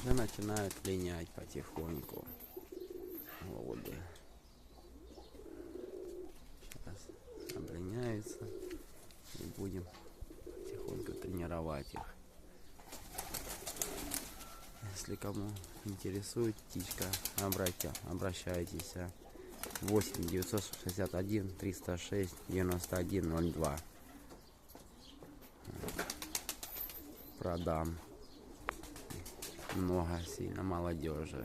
уже начинают линять потихоньку. Голуби. Сейчас облиняются и будем потихоньку тренировать их. Если кому интересует птичка, обращайтесь. 8 961 306 91 02. Продам. Много сильно молодежи.